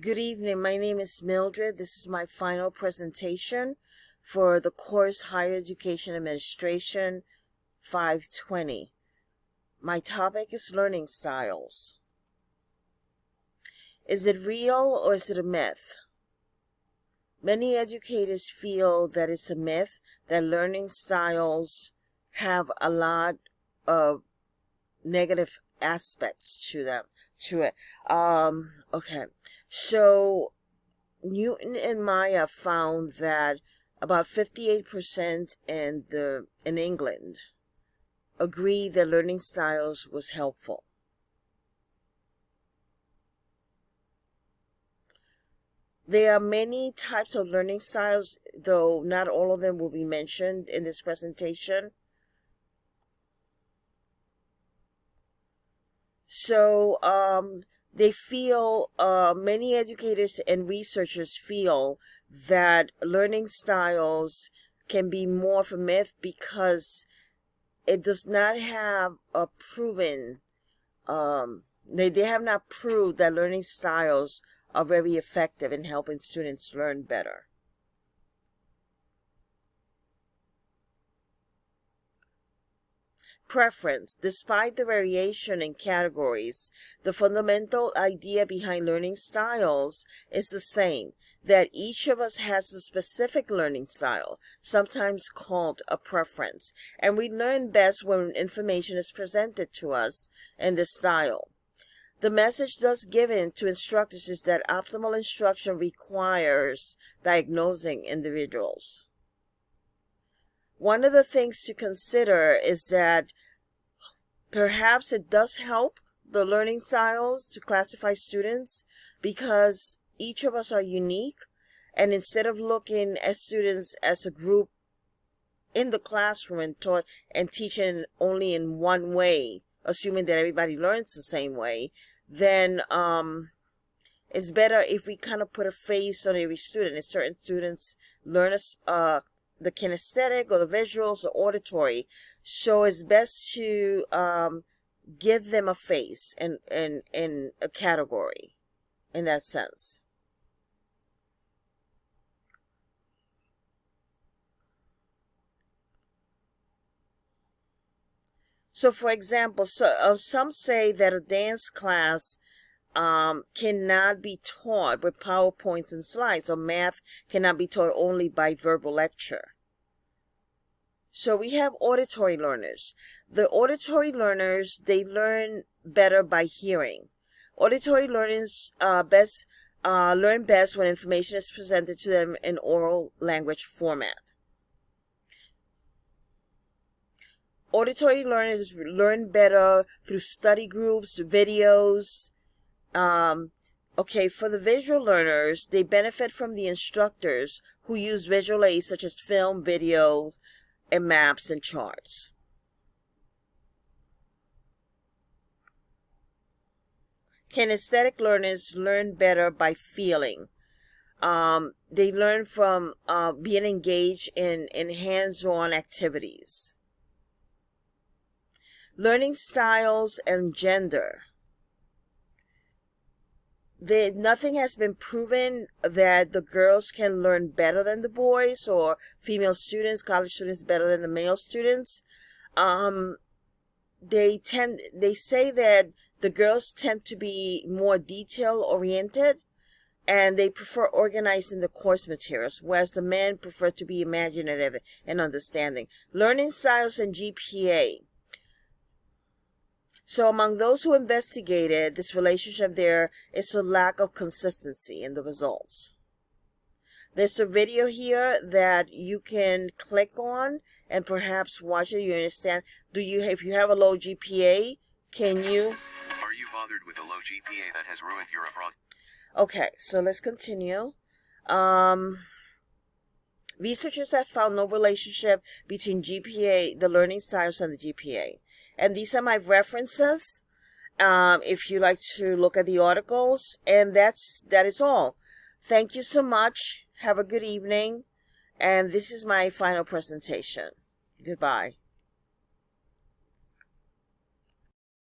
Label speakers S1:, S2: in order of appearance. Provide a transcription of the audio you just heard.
S1: Good evening. My name is Mildred. This is my final presentation for the course Higher Education Administration 520. My topic is learning styles. Is it real or is it a myth? Many educators feel that it's a myth, that learning styles have a lot of negative aspects to it. Okay. So Newton and Maya found that about 58% in England agree that learning styles was helpful. There are many types of learning styles, though not all of them will be mentioned in this presentation. So they feel, many educators and researchers feel that learning styles can be more of a myth because it does not have a proven, they have not proved that learning styles are very effective in helping students learn better. Preference. Despite the variation in categories, the fundamental idea behind learning styles is the same, that each of us has a specific learning style, sometimes called a preference, and we learn best when information is presented to us in this style. The message thus given to instructors is that optimal instruction requires diagnosing individuals. One of the things to consider is that perhaps it does help the learning styles to classify students because each of us are unique, and instead of looking at students as a group in the classroom and teaching only in one way, assuming that everybody learns the same way, then it's better if we kind of put a face on every student. If certain students learn the kinesthetic or the visuals or auditory, so it's best to give them a face and a category in that sense. So for example, some say that a dance class cannot be taught with PowerPoints and slides, or math cannot be taught only by verbal lecture. So we have auditory learners. The auditory learners, they learn better by hearing. Auditory learners learn best when information is presented to them in oral language format. Auditory learners learn better through study groups, videos. For the visual learners, they benefit from the instructors who use visual aids such as film, video, and maps and charts. Kinesthetic learners learn better by feeling. They learn from being engaged in hands-on activities. Learning styles and gender. Nothing has been proven that the girls can learn better than the boys, or female students, college students, better than the male students. They say that the girls tend to be more detail oriented, and they prefer organizing the course materials, whereas the men prefer to be imaginative and understanding. Learning styles and GPA. So among those who investigated this relationship, there is a lack of consistency in the results. There's a video here that you can click on and perhaps watch it. You understand? If you have a low GPA, can you?
S2: Are you bothered with a low GPA that has ruined your abroad?
S1: Okay, so let's continue. Researchers have found no relationship between GPA, the learning styles, and the GPA. And these are my references, if you like to look at the articles. And that is all. Thank you so much. Have a good evening. And this is my final presentation. Goodbye.